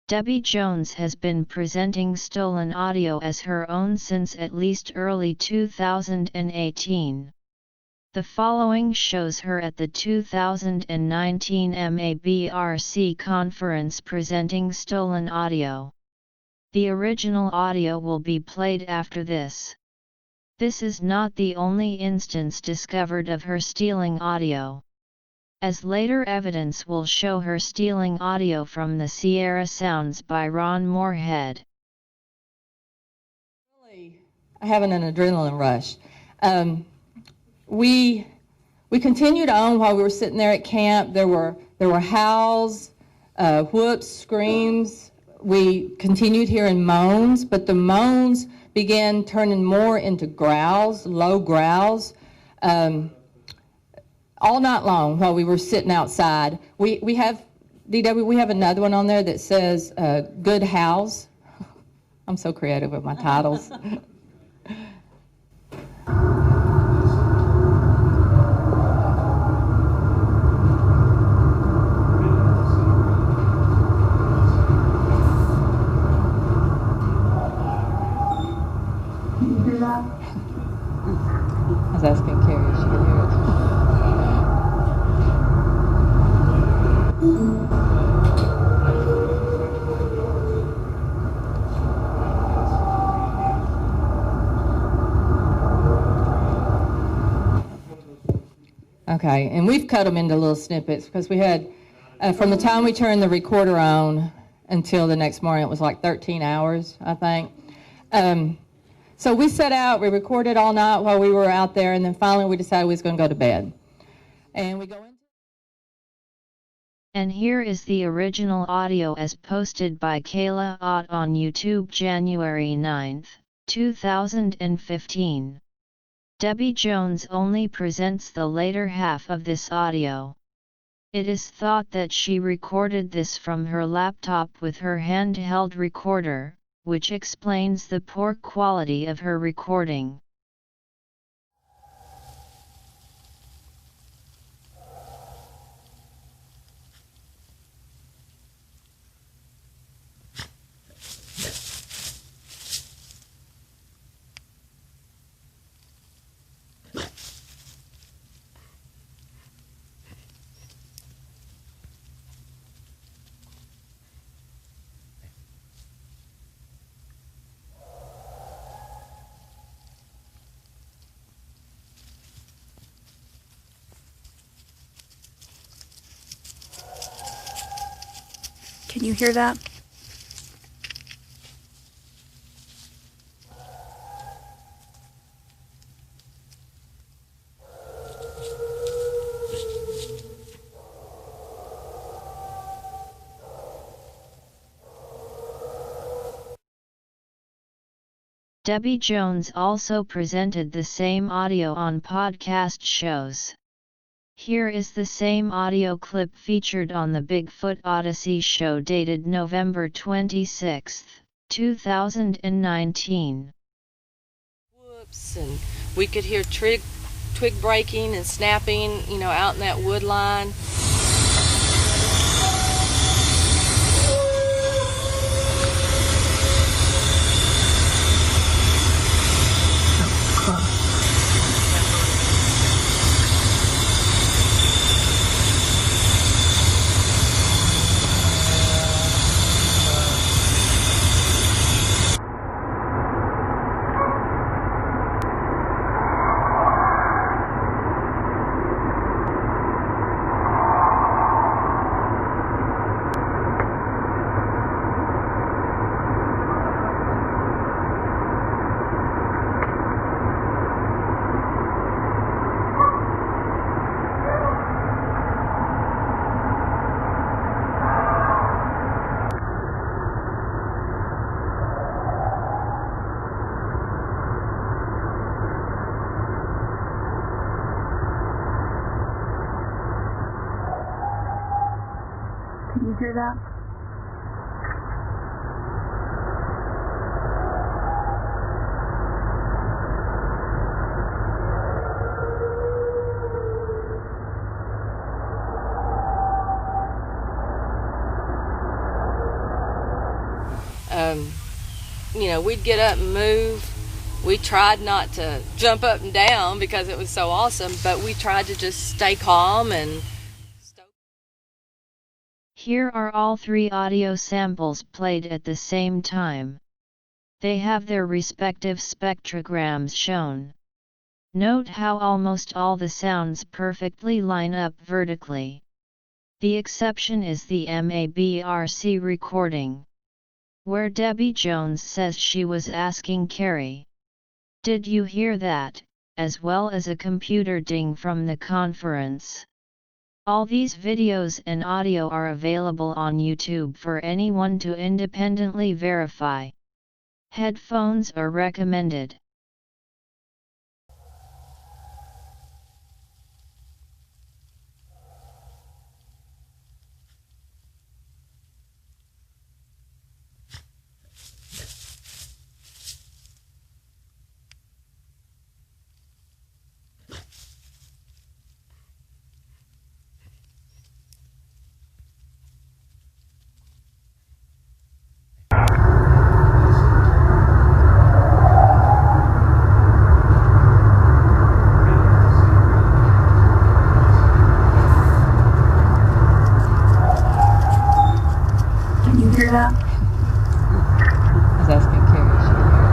Debi Jones has been presenting stolen audio as her own since at least early 2018. The following shows her at the 2019 MABRC conference presenting stolen audio. The original audio will be played after this. This is not the only instance discovered of her stealing audio, as later evidence will show her stealing audio from the Sierra Sounds by Ron Moorhead. Really having an adrenaline rush. We continued on while we were sitting there at camp. There were howls, whoops, screams. We continued hearing moans, but the moans began turning more into growls, low growls. All night long while we were sitting outside. We have, DW, we have another one on there that says, good howls. I'm so creative with my titles. Can you hear that? I was asking Carrie if she could hear it. Okay, and we've cut them into little snippets because we had, from the time we turned the recorder on until the next morning, it was like 13 hours, I think. So we set out, we recorded all night while we were out there, and then finally we decided we was going to go to bed. And we go into... And here is the original audio as posted by Kayla Ott on YouTube January 9, 2015. Debi Jones only presents the later half of this audio. It is thought that she recorded this from her laptop with her handheld recorder, which explains the poor quality of her recording. Can you hear that? Debi Jones also presented the same audio on podcast shows. Here is the same audio clip featured on the Bigfoot Odyssey show dated November 26, 2019. Whoops, and we could hear twig breaking and snapping, out in that wood line. Can you hear that? We'd get up and move. We tried not to jump up and down because it was so awesome, but we tried to just stay calm and... Here are all 3 audio samples played at the same time. They have their respective spectrograms shown. Note how almost all the sounds perfectly line up vertically. The exception is the MABRC recording, where Debi Jones says she was asking Carrie, "Did you hear that?" as well as a computer ding from the conference. All these videos and audio are available on YouTube for anyone to independently verify. Headphones are recommended. Can you hear that? I was asking Carrie if she could hear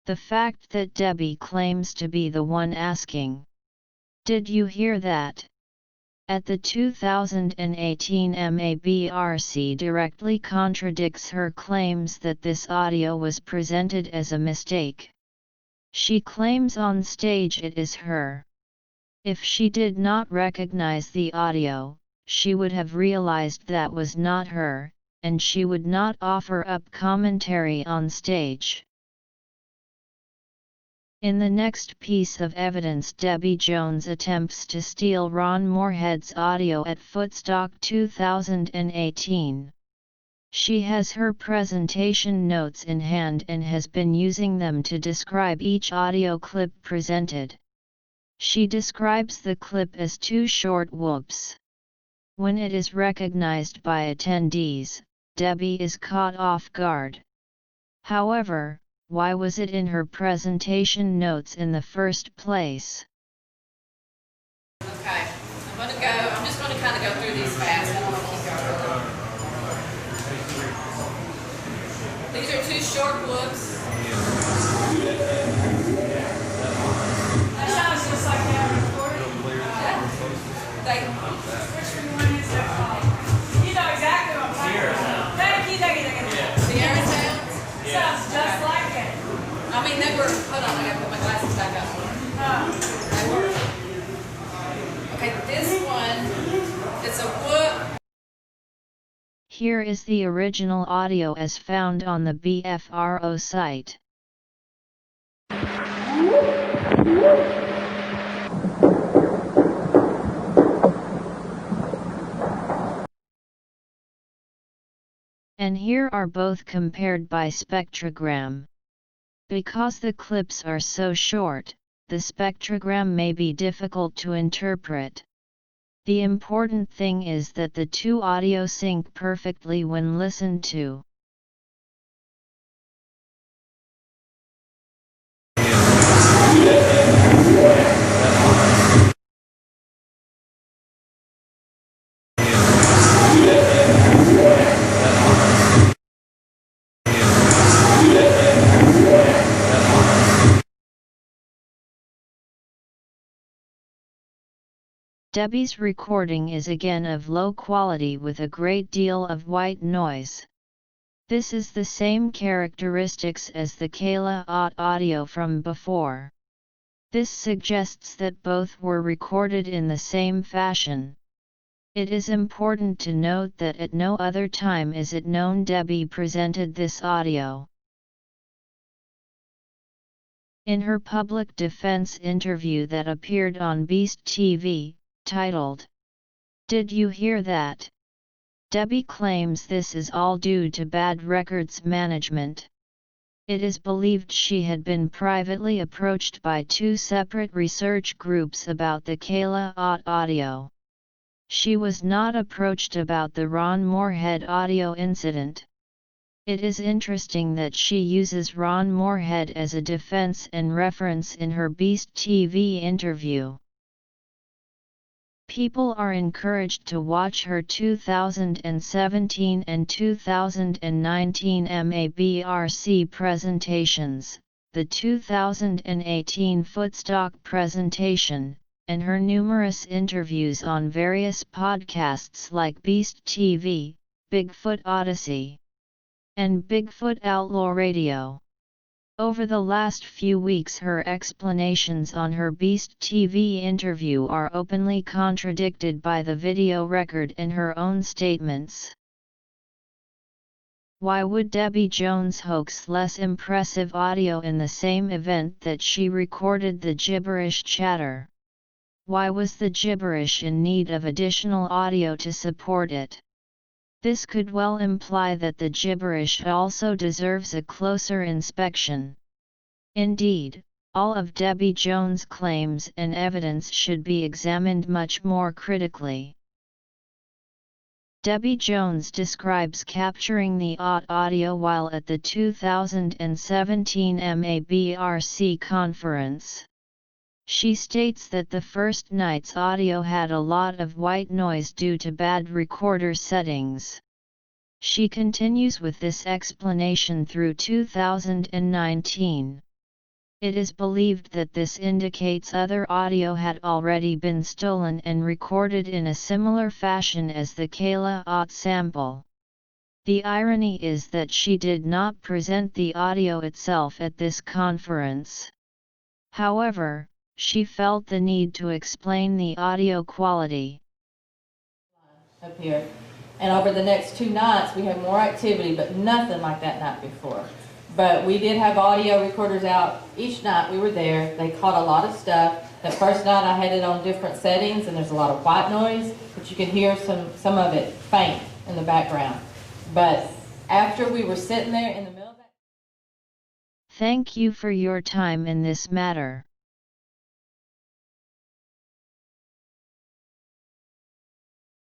The fact that Debi claims to be the one asking, "Did you hear that?" at the 2018 MABRC directly contradicts her claims that this audio was presented as a mistake. She claims on stage it is her. If she did not recognize the audio, she would have realized that was not her, and she would not offer up commentary on stage. In the next piece of evidence, Debi Jones attempts to steal Ron Moorhead's audio at Footstock 2018. She has her presentation notes in hand and has been using them to describe each audio clip presented. She describes the clip as 2 short whoops. When it is recognized by attendees, Debi is caught off guard. However, why was it in her presentation notes in the first place? Okay, I'm just going to kind of go through these fast. I don't want to keep y'all really long. These are 2 short whoops. That sounds just like that recording. Which one is that? You know exactly what I'm talking about. Thank you. Sierra sounds? Sounds just like it. I mean, they were, hold on, I gotta put my glasses back up. They were. Okay, this one, it's a whoop. Here is the original audio as found on the BFRO site. And here are both compared by spectrogram. Because the clips are so short, the spectrogram may be difficult to interpret. The important thing is that the 2 audio sync perfectly when listened to. Debi's recording is again of low quality with a great deal of white noise. This is the same characteristics as the Kayla Ott audio from before. This suggests that both were recorded in the same fashion. It is important to note that at no other time is it known Debi presented this audio. In her public defense interview that appeared on Beast TV, titled, "Did You Hear That?" Debi claims this is all due to bad records management. It is believed she had been privately approached by two separate research groups about the Kayla Ott audio. She was not approached about the Ron Moorhead audio incident. It is interesting that she uses Ron Moorhead as a defense and reference in her Beast TV interview. People are encouraged to watch her 2017 and 2019 MABRC presentations, the 2018 Footstock presentation, and her numerous interviews on various podcasts like Beast TV, Bigfoot Odyssey, and Bigfoot Outlaw Radio. Over the last few weeks, her explanations on her Beast TV interview are openly contradicted by the video record and her own statements. Why would Debi Jones hoax less impressive audio in the same event that she recorded the gibberish chatter? Why was the gibberish in need of additional audio to support it? This could well imply that the gibberish also deserves a closer inspection. Indeed, all of Debi Jones' claims and evidence should be examined much more critically. Debi Jones describes capturing the Ott audio while at the 2017 MABRC conference. She states that the first night's audio had a lot of white noise due to bad recorder settings. She continues with this explanation through 2019. It is believed that this indicates other audio had already been stolen and recorded in a similar fashion as the Kayla Ott sample. The irony is that she did not present the audio itself at this conference. However, she felt the need to explain the audio quality. Up here. And over the next 2 nights, we had more activity, but nothing like that night before. But we did have audio recorders out each night we were there. They caught a lot of stuff. That first night I had it on different settings, and there's a lot of white noise, but you could hear some of it faint in the background. But after we were sitting there in the middle of that... Thank you for your time in this matter.